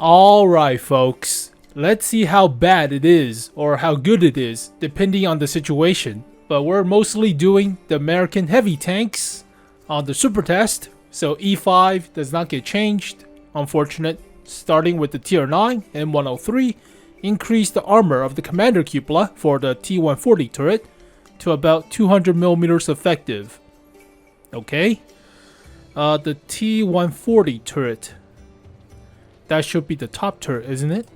Alright folks, let's see how bad it is or how good it is depending on the situation. But we're mostly doing the American heavy tanks on the Supertest, so E5 does not get changed. Unfortunate. Starting with the tier 9 M103, increase the armor of the commander cupola for the T140 turret to about 200mm effective. Okay. The T140 turret. That should be the top turret, isn't it?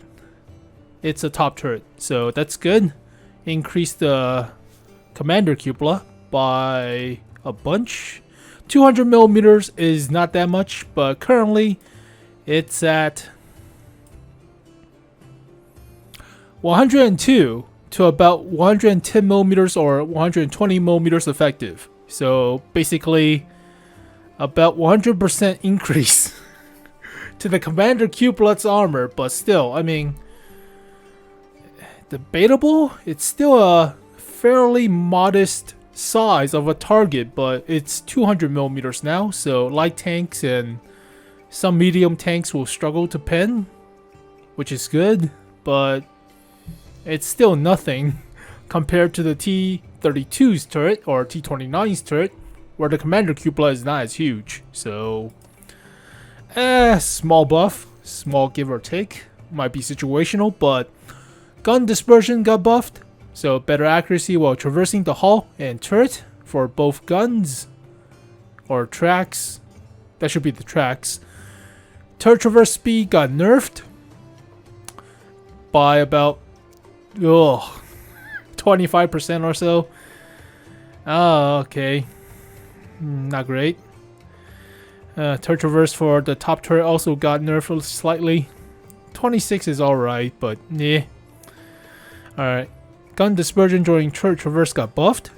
It's a top turret, so that's good. Increase the commander cupola by a bunch. 200mm is not that much, but currently it's at 102 to about 110mm or 120mm effective. So basically about 100% increase to the commander cupola's armor, but still, I mean, debatable. It's still a fairly modest size of a target, but it's 200mm now, so light tanks and some medium tanks will struggle to pen, which is good, but it's still nothing compared to the T32's turret or T29's turret, where the commander cupola is not as huge. So, small buff, small give or take, might be situational, but gun dispersion got buffed, so better accuracy while traversing the hull and turret for both guns or tracks. That should be the tracks. Turret traverse speed got nerfed by about 25% or so. Oh, okay. Not great. Turret traverse for the top turret also got nerfed slightly. 26 is alright, but yeah. Alright. Gun dispersion during turret traverse got buffed.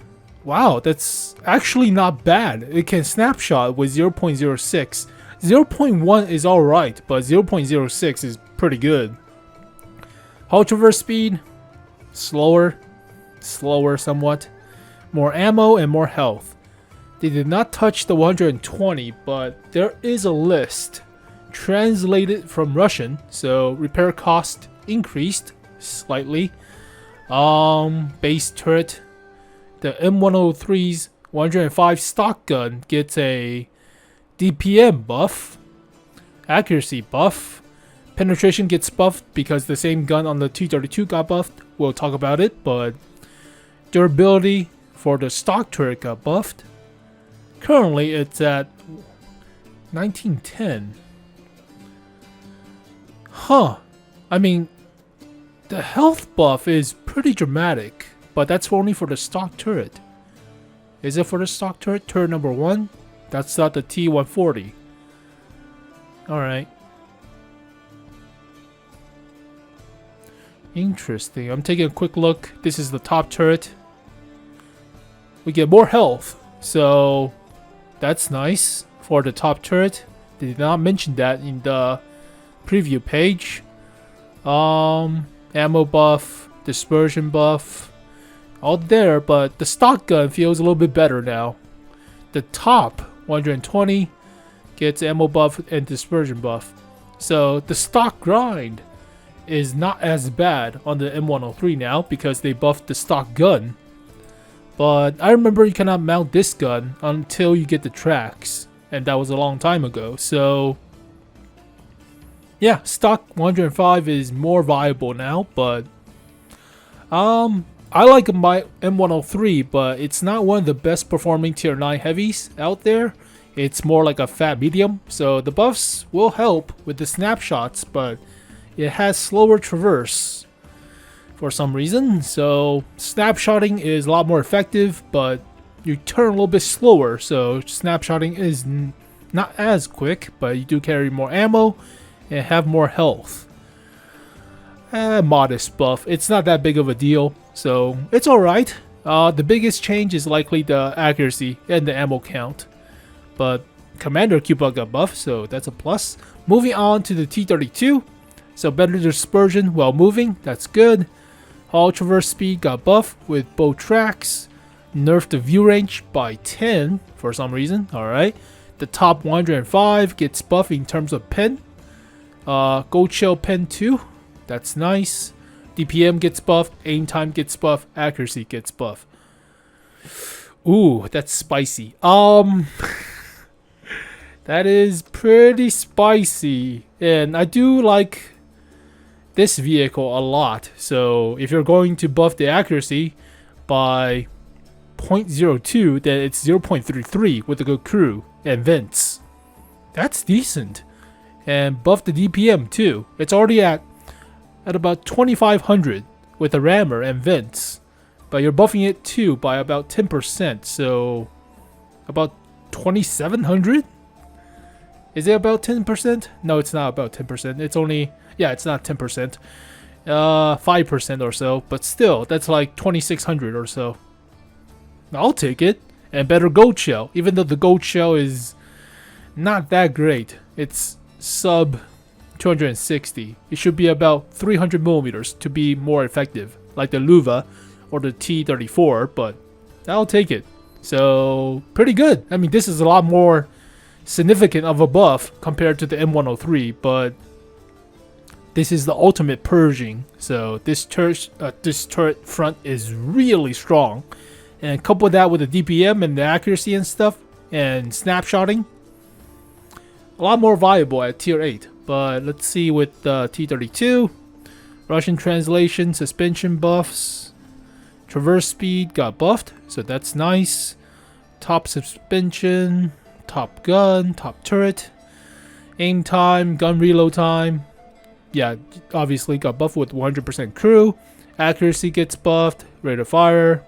Wow, that's actually not bad. It can snapshot with 0.06. 0.1 is alright, but 0.06 is pretty good. Hull traverse speed, slower somewhat. More ammo and more health. They did not touch the 120, but there is a list translated from Russian, so repair cost increased slightly. Base turret. The M103's 105 stock gun gets a DPM buff, accuracy buff, penetration gets buffed because the same gun on the T32 got buffed. We'll talk about it, but durability for the stock turret got buffed. Currently, it's at 1910. Huh. I mean, the health buff is pretty dramatic, but that's only for the stock turret. Is it for the stock turret? Turret number 1? That's not the T140. Alright. Interesting. I'm taking a quick look. This is the top turret. We get more health, so that's nice for the top turret. They did not mention that in the preview page. Ammo buff, dispersion buff, all there, but the stock gun feels a little bit better now. The top 120 gets ammo buff and dispersion buff, so the stock grind is not as bad on the M103 now because they buffed the stock gun. But I remember you cannot mount this gun until you get the tracks, and that was a long time ago. So yeah, stock 105 is more viable now, but I like my M103, but it's not one of the best performing tier 9 heavies out there. It's more like a fat medium, so the buffs will help with the snapshots, but it has slower traverse for some reason, so snapshotting is a lot more effective, but you turn a little bit slower, so snapshotting is not as quick, but you do carry more ammo and have more health. Modest buff. It's not that big of a deal, so it's alright. The biggest change is likely the accuracy and the ammo count, but commander cupola got buffed, so that's a plus. Moving on to the T32, so better dispersion while moving, that's good. Hull traverse speed got buffed with both tracks. Nerfed the view range by 10 for some reason, alright. The top 105 gets buffed in terms of pen. Gold Shell Pen 2. That's nice. DPM gets buffed. Aim time gets buffed. Accuracy gets buffed. Ooh, that's spicy. That is pretty spicy. And I do like this vehicle a lot. So if you're going to buff the accuracy by 0.02, then it's 0.33 with a good crew and vents. That's decent. And buff the DPM too. It's already at about 2500 with a rammer and vents. But you're buffing it too by about 10%. So about 2700? Is it about 10%? No, it's not about 10%. It's only, yeah, it's not 10%. 5% or so. But still, that's like 2600 or so. I'll take it. And better gold shell. Even though the gold shell is not that great. It's sub 260. It should be about 300 millimeters to be more effective. Like the Luva or the T34. But I'll take it. So, pretty good. I mean, this is a lot more significant of a buff compared to the M103. But this is the ultimate purging. So, this turret front is really strong. And couple that with the DPM and the accuracy and stuff, and snapshotting, a lot more viable at tier 8. But let's see with the T32. Russian translation, suspension buffs, traverse speed got buffed, so that's nice. Top suspension, top gun, top turret, aim time, gun reload time. Yeah, obviously got buffed with 100% crew. Accuracy gets buffed, rate of fire.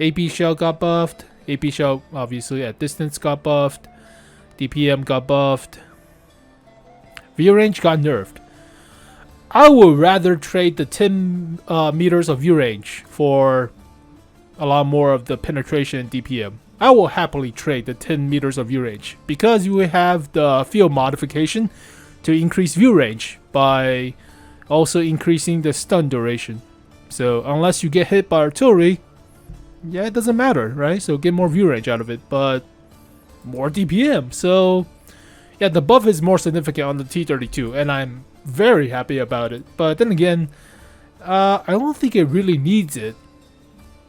AP shell got buffed. AP shell obviously at distance got buffed. DPM got buffed. View range got nerfed. I would rather trade the 10 meters of view range for a lot more of the penetration and DPM. I will happily trade the 10 meters of view range because you have the field modification to increase view range by also increasing the stun duration. So unless you get hit by artillery, yeah, it doesn't matter, right? So get more view range out of it, but more DPM. So yeah, the buff is more significant on the T32, and I'm very happy about it. But then again, I don't think it really needs it.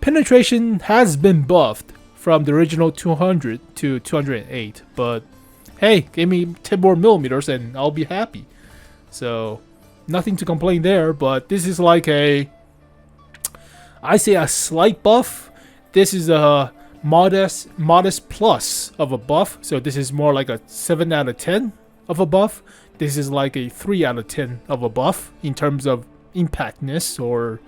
Penetration has been buffed from the original 200 to 208, but hey, give me 10 more millimeters and I'll be happy. So nothing to complain there, but this is like I say a slight buff. This is a modest plus of a buff. So this is more like a 7 out of 10 of a buff. This is like a 3 out of 10 of a buff in terms of impactness or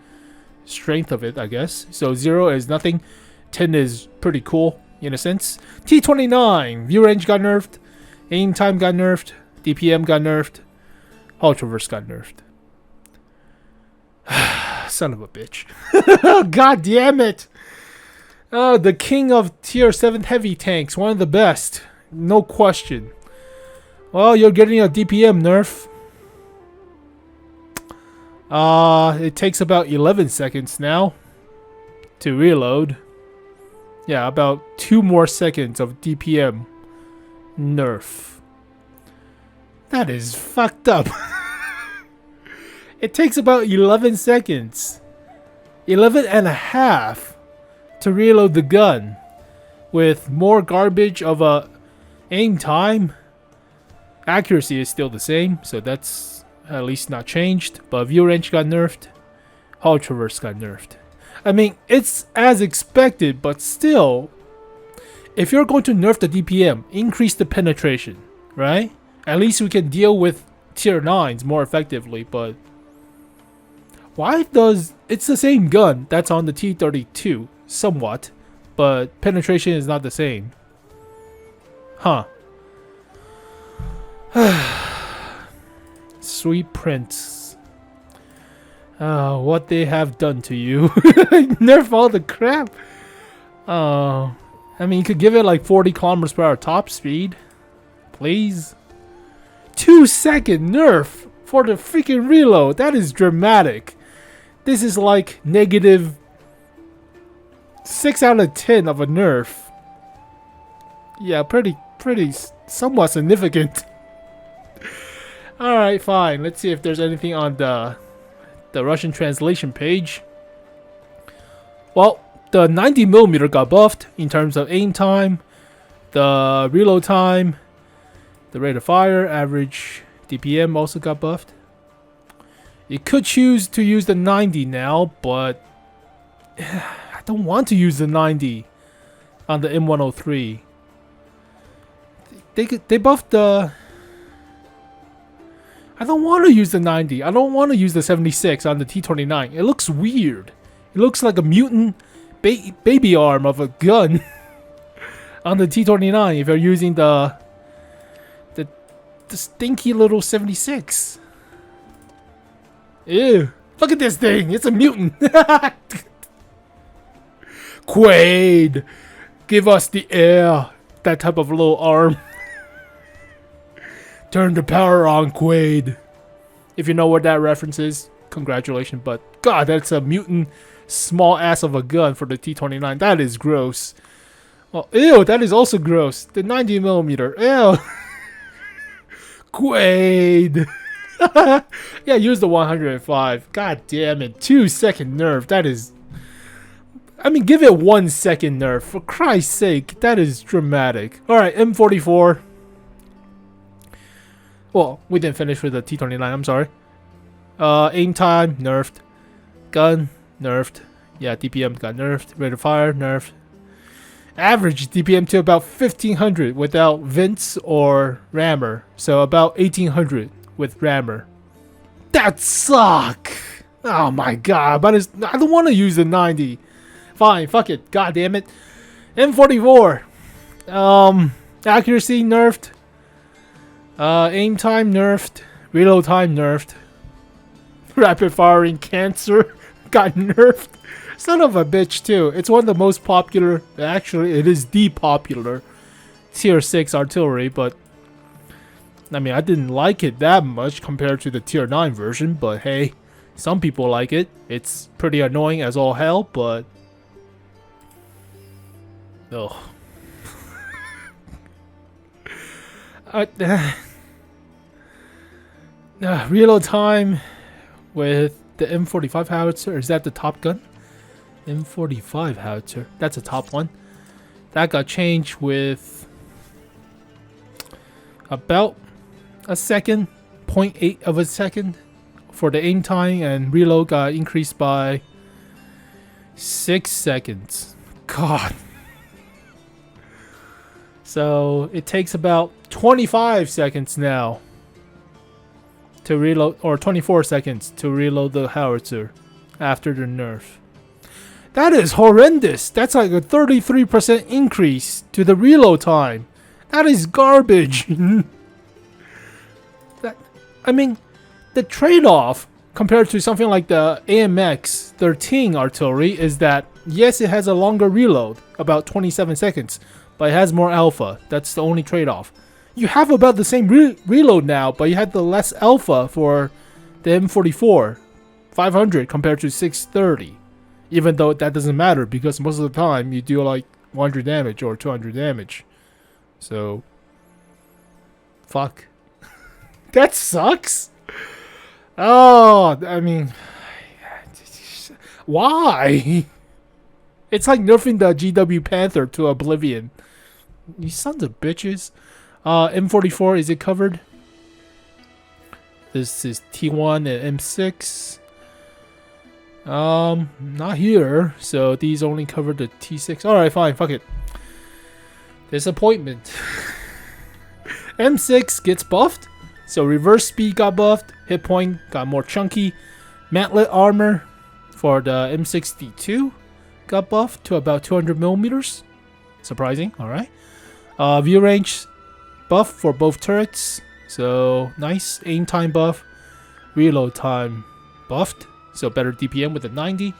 strength of it, I guess. So 0 is nothing. 10 is pretty cool in a sense. T29, view range got nerfed. Aim time got nerfed. DPM got nerfed. Hull traverse got nerfed. Son of a bitch. God damn it. The king of tier 7 heavy tanks. One of the best. No question. Well, you're getting a DPM nerf. It takes about 11 seconds now to reload. Yeah, about 2 more seconds of DPM nerf. That is fucked up. It takes about 11 seconds. 11 and a half to reload the gun with more garbage of a aim time. Accuracy is still the same, so that's at least not changed. But view range got nerfed. Hull traverse got nerfed. I mean, it's as expected, but still, if you're going to nerf the DPM, increase the penetration, right? At least we can deal with tier 9s more effectively, but why does... It's the same gun that's on the T32, somewhat, but penetration is not the same. Huh. Sweet Prince. What they have done to you. Nerf all the crap. I mean, you could give it like 40 kilometers per hour top speed. Please. 2-second nerf for the freaking reload. That is dramatic. This is like negative 6 out of 10 of a nerf. Yeah, pretty somewhat significant. Alright, fine. Let's see if there's anything on the Russian translation page. Well, the 90mm got buffed in terms of aim time, the reload time, the rate of fire, average DPM also got buffed. You could choose to use the 90 now, but I don't want to use the 90 on the M103. They buffed the... I don't want to use the 90. I don't want to use the 76 on the T29. It looks weird. It looks like a mutant baby arm of a gun on the T29 if you're using the stinky little 76. Ew. Look at this thing. It's a mutant. Quaid. Give us the air. That type of little arm. Turn the power on, Quaid. If you know what that reference is, congratulations. But God, that's a mutant small ass of a gun for the T29. That is gross. Oh, ew, that is also gross. The 90mm. Ew. Quaid. Yeah, use the 105. God damn it. 2-second nerf. That is... I mean, give it 1 second nerf. For Christ's sake. That is dramatic. Alright, M44. Well, we didn't finish with the T29. I'm sorry. Aim time, nerfed. Gun, nerfed. Yeah, DPM got nerfed. Rate of fire, nerfed. Average DPM to about 1500 without Vince or Rammer. So about 1800 with Rammer. That suck! Oh my god, but I don't want to use the 90. Fine, fuck it. God damn it. M44. Accuracy nerfed. Aim time nerfed. Reload time nerfed. Rapid firing cancer got nerfed. Son of a bitch too. It's one of the most popular, actually it is the popular tier 6 artillery, but I mean I didn't like it that much compared to the tier 9 version, but hey, some people like it. It's pretty annoying as all hell, but oh. Reload time with the M45 howitzer. Is that the top gun? M45 howitzer. That's a top one. That got changed with about a second, 0.8 of a second for the aim time, and reload got increased by 6 seconds. God. So it takes about 25 seconds now to reload, or 24 seconds to reload the howitzer after the nerf. That is horrendous. That's like a 33% increase to the reload time. That is garbage. I mean, the trade-off compared to something like the AMX 13 artillery is that yes, it has a longer reload, about 27 seconds, but it has more alpha. That's the only trade-off. You have about the same reload now, but you had the less alpha for the M44 500 compared to 630. Even though that doesn't matter, because most of the time you do like 100 damage or 200 damage. So, fuck. That sucks. Oh, I mean, why? It's like nerfing the GW Panther to oblivion. You sons of bitches. M44, is it covered? This is T1 and M6. Not here. So these only cover the T6. Alright, fine, fuck it. Disappointment. M6 gets buffed. So reverse speed got buffed. Hit point got more chunky. Mantlet armor for the M62 got buffed to about 200mm. Surprising, alright. View range buff for both turrets. So nice. Aim time buff. Reload time buffed. So better DPM with the 90.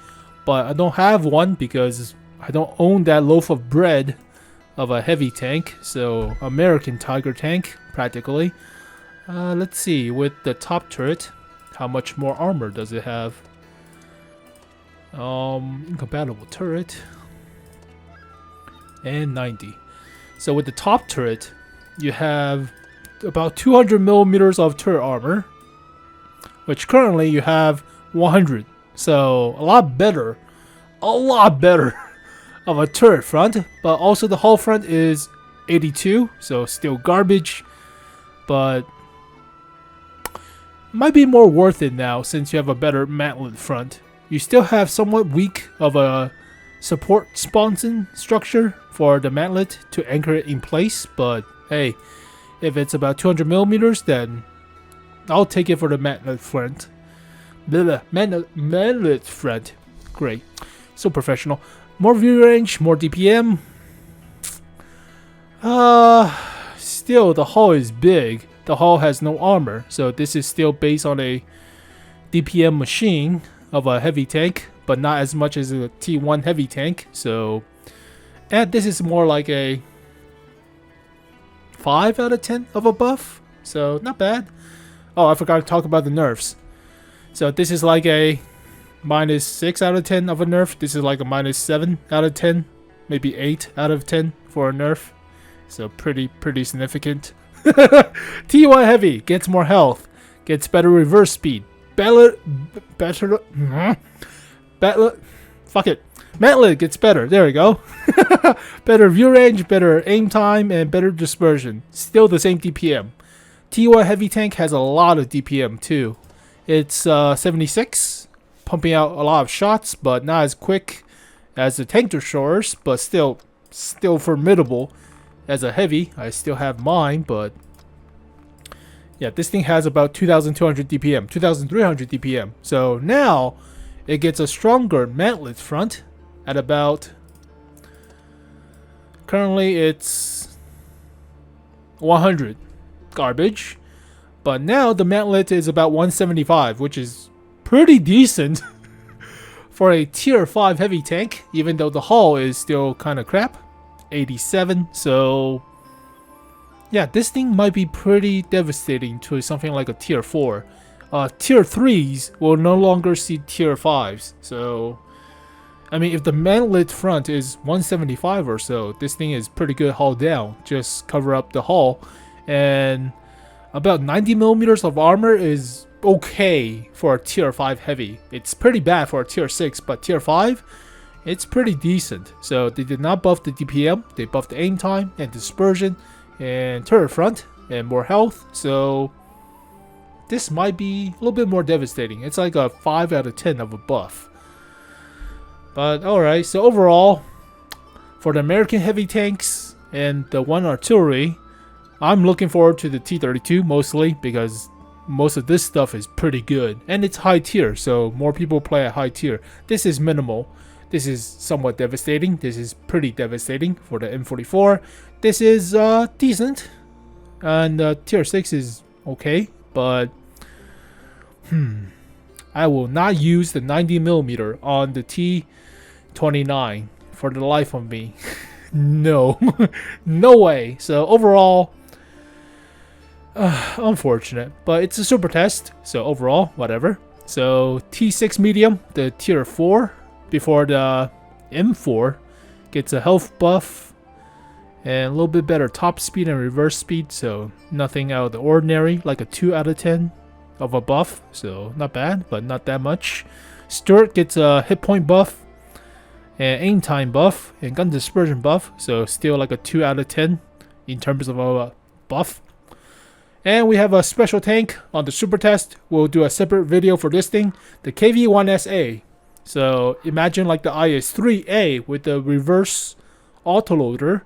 But I don't have one because I don't own that loaf of bread of a heavy tank. So American Tiger tank, practically. Let's see, with the top turret, how much more armor does it have? Incompatible turret. And 90. So with the top turret, you have about 200 millimeters of turret armor, which currently you have 100. So a lot better of a turret front. But also the hull front is 82, so still garbage, but might be more worth it now since you have a better mantlet front. You still have somewhat weak of a support sponson structure for the mantlet to anchor it in place, but hey, if it's about 200 millimeters, then I'll take it for the mantlet front. Mantlet front. Great. So professional. More view range, more DPM. Still, the hull is big. The hull has no armor, so this is still based on a DPM machine of a heavy tank, but not as much as a T1 heavy tank. So, and this is more like a 5 out of 10 of a buff, so not bad. Oh, I forgot to talk about the nerfs. So this is like a -6 out of 10 of a nerf. This is like a -7 out of 10, maybe 8 out of 10 for a nerf. So pretty significant. T1 heavy gets more health, gets better reverse speed, fuck it. Mantlet gets better. There we go. Better view range, better aim time, and better dispersion. Still the same DPM. T1 heavy tank has a lot of DPM too. It's 76, pumping out a lot of shots, but not as quick as the tank destroyers, but still formidable. As a heavy, I still have mine, but yeah, this thing has about 2,200 DPM, 2,300 DPM. So now it gets a stronger mantlet front at about, currently it's 100, garbage. But now the mantlet is about 175, which is pretty decent for a tier 5 heavy tank, even though the hull is still kind of crap. 87, so yeah, this thing might be pretty devastating to something like a tier 4. Tier 3s will no longer see tier 5s, so I mean, if the mantlet front is 175 or so, this thing is pretty good hull down. Just cover up the hull, and about 90 millimeters of armor is okay for a tier 5 heavy. It's pretty bad for a tier 6, but tier 5, it's pretty decent. So they did not buff the DPM, they buffed the aim time and dispersion and turret front and more health. So this might be a little bit more devastating. It's like a 5 out of 10 of a buff. But alright, so overall, for the American heavy tanks and the 1 artillery, I'm looking forward to the T32 mostly because most of this stuff is pretty good. And it's high tier, so more people play at high tier. This is minimal. This is somewhat devastating. This is pretty devastating for the M44. This is decent. And tier 6 is okay, but I will not use the 90mm on the T29 for the life of me. No. No way. So overall, unfortunate, but it's a super test, so overall, whatever. So T6 medium, the tier 4 before the M4 gets a health buff and a little bit better top speed and reverse speed, so nothing out of the ordinary, like a 2 out of 10 of a buff, so not bad, but not that much. Stuart gets a hit point buff and aim time buff and gun dispersion buff, so still like a 2 out of 10 in terms of a buff. And we have a special tank on the super test. We'll do a separate video for this thing, the KV-1SA. So imagine like the IS-3A with the reverse autoloader,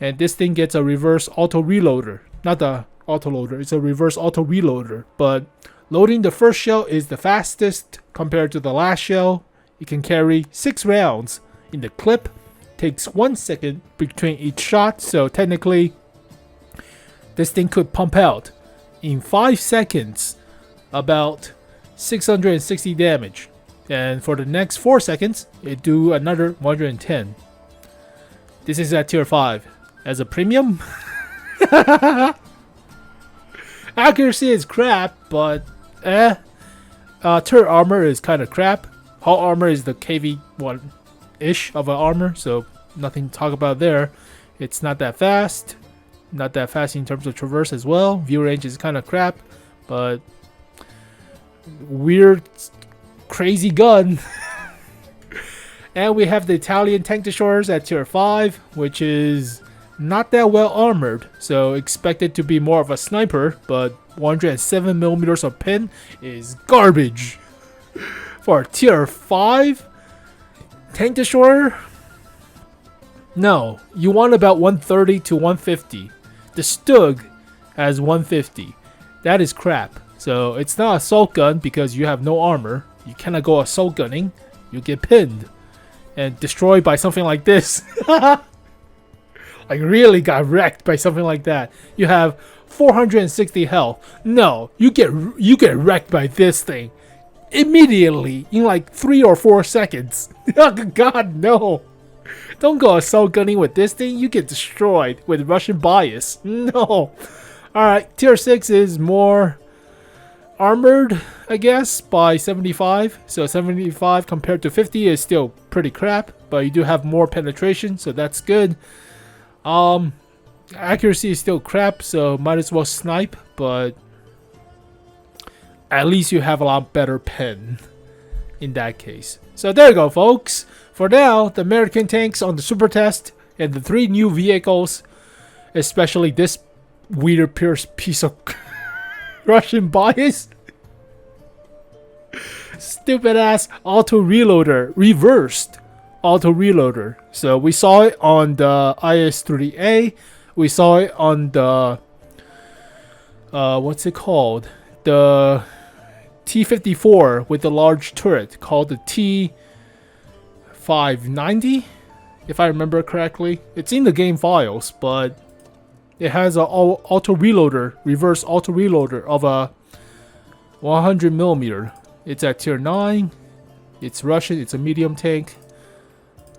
and this thing gets a reverse auto reloader. Not the autoloader, it's a reverse auto reloader. But loading the first shell is the fastest compared to the last shell. It can carry 6 rounds in the clip. Takes 1 second between each shot, so technically this thing could pump out in 5 seconds about 660 damage. And for the next 4 seconds, it do another 110. This is at tier 5. As a premium, accuracy is crap, but turret armor is kind of crap. Hull armor is the KV-1-ish of an armor, so nothing to talk about there. It's not that fast. not that fast in terms of traverse as well. View range is kind of crap, but weird, crazy gun. And we have the Italian tank destroyers at tier 5, which is not that well armored, so expected to be more of a sniper, but 107mm of pin is garbage. For a tier 5 tank destroyer, no, you want about 130 to 150. The Stug has 150. That is crap. So it's not assault gun because you have no armor. You cannot go assault gunning. You get pinned and destroyed by something like this. Like really got wrecked by something like that. You have 460 health. No, you get wrecked by this thing immediately in like 3 or 4 seconds. Oh God, no. Don't go assault gunning with this thing. You get destroyed with Russian bias. No. Alright, tier 6 is more armored, I guess, by 75. So 75 compared to 50 is still pretty crap, but you do have more penetration, so that's good. Accuracy is still crap, so might as well snipe, but at least you have a lot better pen in that case. So there you go, folks. For now, the American tanks on the Supertest and the 3 new vehicles, especially this weird piece of Russian bias. Stupid ass auto reloader, reversed auto reloader. So we saw it on the IS-3A. We saw it on the what's it called? The T54 with the large turret called the T590, if I remember correctly. It's in the game files, but it has a auto reloader, reverse auto reloader of a 100mm. It's at tier 9. It's Russian. It's a medium tank.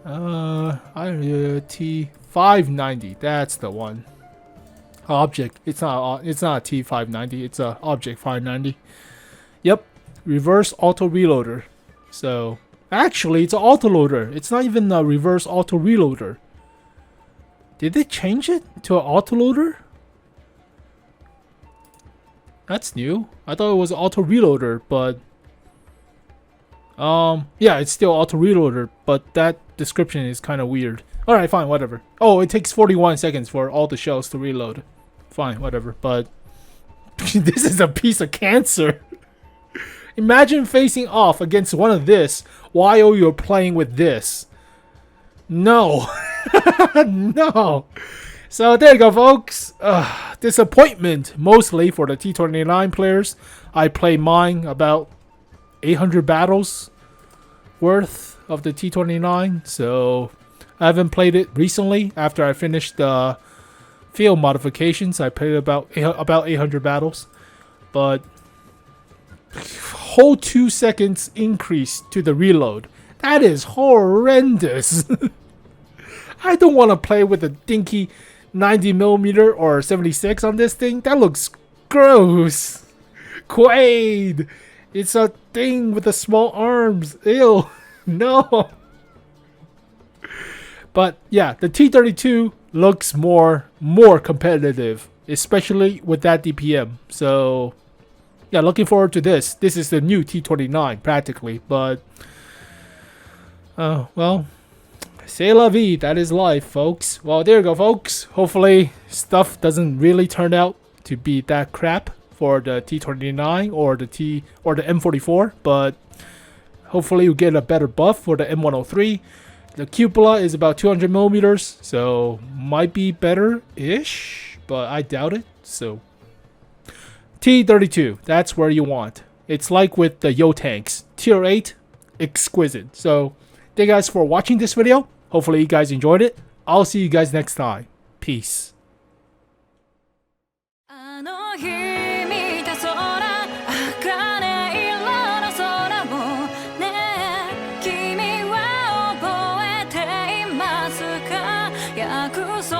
T590. That's the one. Object. It's not a T590. It's a object 590. Yep. Reverse auto reloader. So actually, it's an autoloader. It's not even a reverse auto reloader. Did they change it to an autoloader? That's new. I thought it was an auto reloader, but yeah, it's still auto reloader, but that description is kind of weird. Alright, fine, whatever. Oh, it takes 41 seconds for all the shells to reload. Fine, whatever, but this is a piece of cancer. Imagine facing off against one of this while you're playing with this. No. No. So there you go, folks. Disappointment mostly for the T29 players. I played mine about 800 battles worth of the T29, so I haven't played it recently. After I finished the field modifications, I played about 800 battles, but whole 2 seconds increase to the reload. That is horrendous. I don't want to play with a dinky 90mm or 76 on this thing. That looks gross. Quaid. It's a thing with the small arms. Ew. No. But yeah, the T32 looks more competitive, especially with that DPM. So yeah, looking forward to this. This is the new T29 practically, but well, c'est la vie. That is life, folks. Well, there you go, folks. Hopefully stuff doesn't really turn out to be that crap for the T29 or the M44, but hopefully you get a better buff for the M103. The cupola is about 200mm, so might be better-ish, but I doubt it. So T32, that's where you want. It's like with the Yo tanks, tier 8, exquisite. So thank you guys for watching this video. Hopefully you guys enjoyed it. I'll see you guys next time. Peace. So